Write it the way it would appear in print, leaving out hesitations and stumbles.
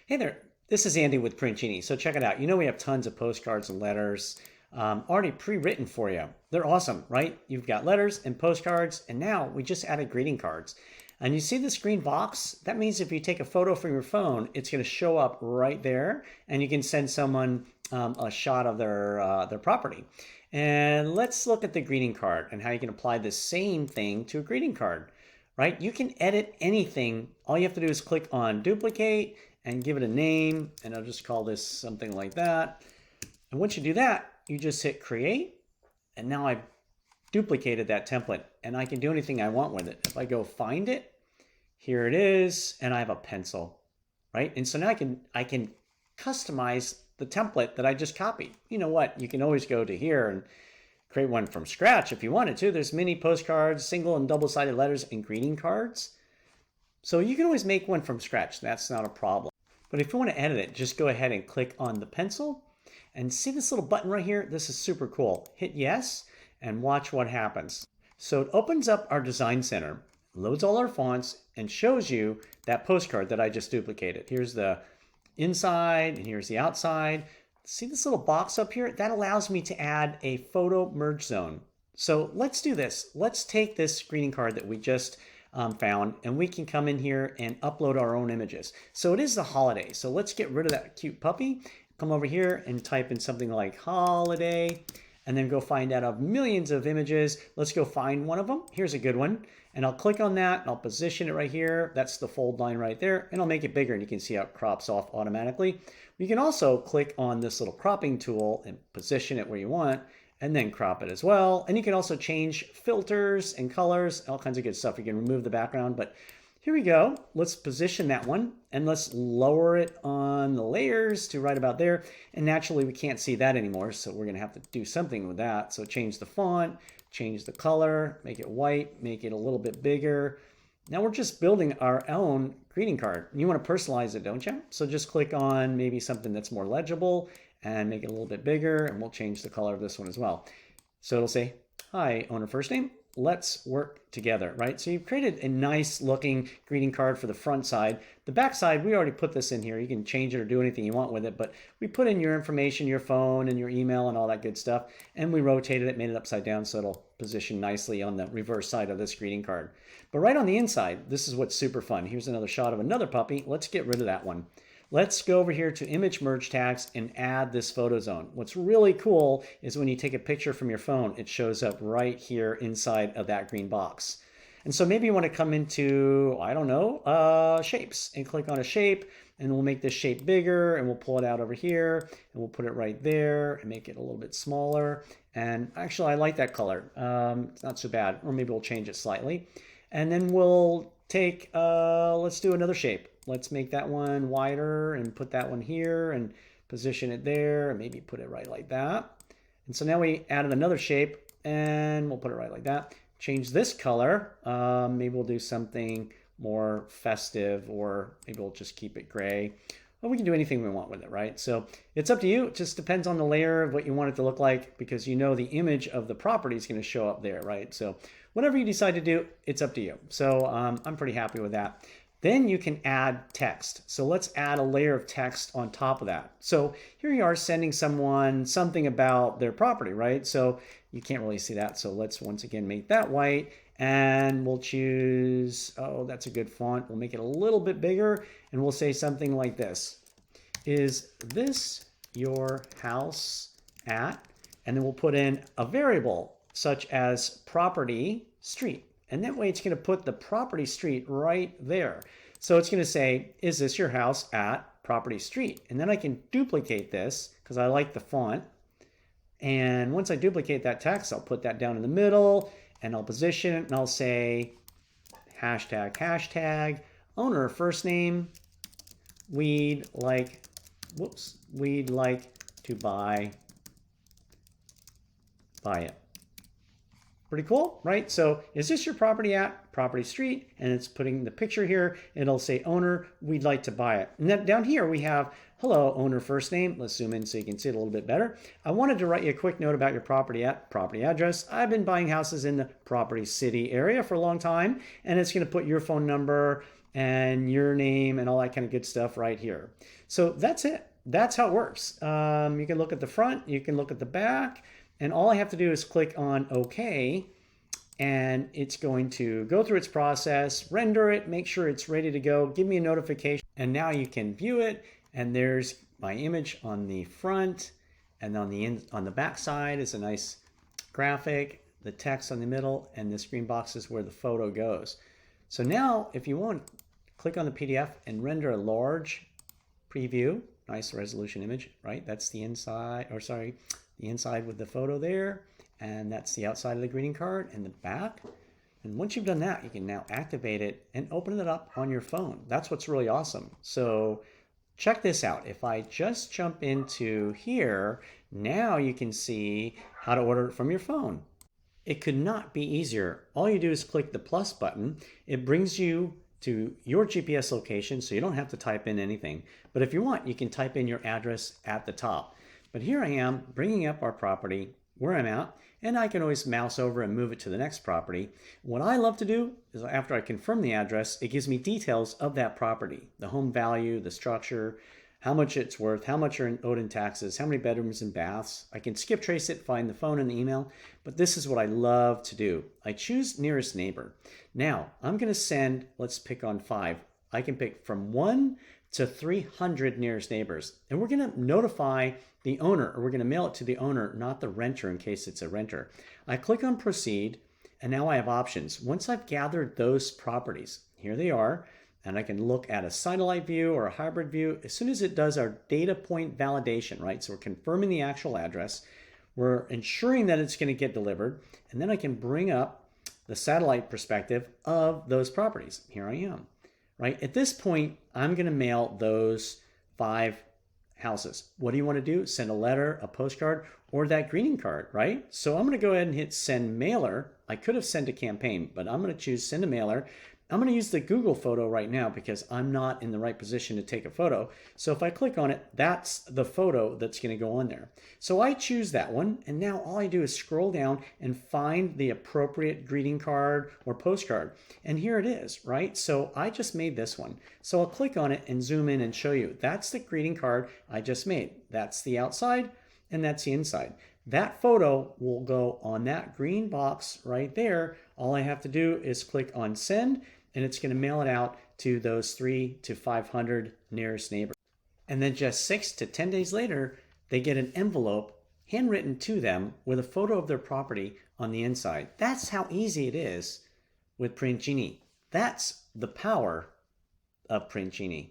Hey there, this is Andy with PRINTgenie. So check it out. You know we have tons of postcards and letters already pre-written for you. They're awesome, right? You've got letters and postcards, and now we just added greeting cards. And you see this green box? That means if you take a photo from your phone, it's going to show up right there, and you can send someone a shot of their property. And let's look at the greeting card and how you can apply the same thing to a greeting card, right? You can edit anything. All you have to do is click on duplicate and give it a name, and I'll just call this something like that. And once you do that, you just hit create, and now I've duplicated that template, and I can do anything I want with it. If I go find it, here it is, and I have a pencil, right? And so now I can customize the template that I just copied. You know what? You can always go to here and create one from scratch if you wanted to. There's mini postcards, single and double-sided letters, and greeting cards. So you can always make one from scratch. That's not a problem. But if you want to edit it, just go ahead and click on the pencil and see this little button right here. This is super cool. Hit yes and watch what happens. So it opens up our design center, loads all our fonts, and shows you that postcard that I just duplicated. Here's the inside and here's the outside. See this little box up here? That allows me to add a photo merge zone. So let's do this. Let's take this greeting card that we just found, and we can come in here and upload our own images. So it is the holiday. So let's get rid of that cute puppy. Come over here and type in something like holiday, and then go find out of millions of images. Let's go find one of them. Here's a good one. And I'll click on that and I'll position it right here. That's the fold line right there. And I'll make it bigger, and you can see how it crops off automatically. You can also click on this little cropping tool and position it where you want, and then crop it as well. And you can also change filters and colors, all kinds of good stuff. You can remove the background, but here we go. Let's position that one, and let's lower it on the layers to right about there. And naturally we can't see that anymore, so we're gonna have to do something with that. So change the font, change the color, make it white, make it a little bit bigger. Now we're just building our own greeting card. You want to personalize it, don't you? So just click on maybe something that's more legible and make it a little bit bigger, and we'll change the color of this one as well. So it'll say, hi, owner first name, let's work together, right? So you've created a nice looking greeting card for the front side. The back side, we already put this in here. You can change it or do anything you want with it, but we put in your information, your phone and your email and all that good stuff, and we rotated it, made it upside down so it'll position nicely on the reverse side of this greeting card. But right on the inside, this is what's super fun. Here's another shot of another puppy. Let's get rid of that one. Let's go over here to image merge tags and add this photo zone. What's really cool is when you take a picture from your phone, it shows up right here inside of that green box. And so maybe you want to come into, I don't know, shapes, and click on a shape, and we'll make this shape bigger, and we'll pull it out over here, and we'll put it right there and make it a little bit smaller. And actually, I like that color. It's not so bad. Or maybe we'll change it slightly. And then we'll take, let's do another shape. Let's make that one wider and put that one here and position it there, and maybe put it right like that. And so now we added another shape, and we'll put it right like that. Change this color. Maybe we'll do something more festive, or maybe we'll just keep it gray. Well, we can do anything we want with it, right? So it's up to you. It just depends on the layer of what you want it to look like, because you know the image of the property is going to show up there, right? So whatever you decide to do, it's up to you. So I'm pretty happy with that. Then you can add text. So let's add a layer of text on top of that. So here you are sending someone something about their property, right? So you can't really see that. So let's once again make that white, and we'll choose, oh, that's a good font. We'll make it a little bit bigger, and we'll say something like this. Is this your house at? And then we'll put in a variable such as property street. And that way it's going to put the property street right there. So it's going to say, is this your house at property street? And then I can duplicate this because I like the font. And once I duplicate that text, I'll put that down in the middle, and I'll position it, and I'll say hashtag, hashtag, owner first name, we'd like to buy it. Pretty cool, right? So is this your property at property street? And it's putting the picture here. It'll say owner, we'd like to buy it. And then down here we have, hello, owner first name. Let's zoom in so you can see it a little bit better. I wanted to write you a quick note about your property at property address. I've been buying houses in the property city area for a long time, and it's going to put your phone number and your name and all that kind of good stuff right here. So that's it. That's how it works. You can look at the front, you can look at the back, and all I have to do is click on OK, and it's going to go through its process, render it, make sure it's ready to go, give me a notification, and now you can view it. And there's my image on the front, and on the back side is a nice graphic, the text on the middle, and this green box is where the photo goes. So now, if you want, click on the PDF and render a large preview, nice resolution image, right? That's the inside, or sorry, the inside with the photo there, and that's the outside of the greeting card and the back. And once you've done that, you can now activate it and open it up on your phone. That's what's really awesome. So check this out. If I just jump into here, now you can see how to order it from your phone. It could not be easier. All you do is click the plus button. It brings you to your GPS location, so you don't have to type in anything. But if you want, you can type in your address at the top. But here I am bringing up our property where I'm at, and I can always mouse over and move it to the next property. What I love to do is after I confirm the address, it gives me details of that property, the home value, the structure, how much it's worth, how much are owed in taxes, how many bedrooms and baths. I can skip trace it, find the phone and the email, but this is what I love to do. I choose nearest neighbor. Now, I'm going to send, let's pick on 5. I can pick from 1 to 300 nearest neighbors, and we're going to notify the owner, or we're going to mail it to the owner, not the renter in case it's a renter. I click on proceed, and now I have options. Once I've gathered those properties, here they are, and I can look at a satellite view or a hybrid view. As soon as it does our data point validation, right? So we're confirming the actual address, we're ensuring that it's going to get delivered, and then I can bring up the satellite perspective of those properties. Here I am, right? At this point, I'm going to mail those 5 houses. What do you want to do? Send a letter, a postcard, or that greeting card, right? So I'm going to go ahead and hit send mailer. I could have sent a campaign, but I'm going to choose send a mailer. I'm going to use the Google photo right now because I'm not in the right position to take a photo. So if I click on it, that's the photo that's going to go on there. So I choose that one, and now all I do is scroll down and find the appropriate greeting card or postcard. And here it is, right? So I just made this one. So I'll click on it and zoom in and show you. That's the greeting card I just made. That's the outside, and that's the inside. That photo will go on that green box right there. All I have to do is click on send, and it's going to mail it out to those 300 to 500 nearest neighbors. And then just 6 to 10 days later, they get an envelope handwritten to them with a photo of their property on the inside. That's how easy it is with PRINTgenie. That's the power of PRINTgenie.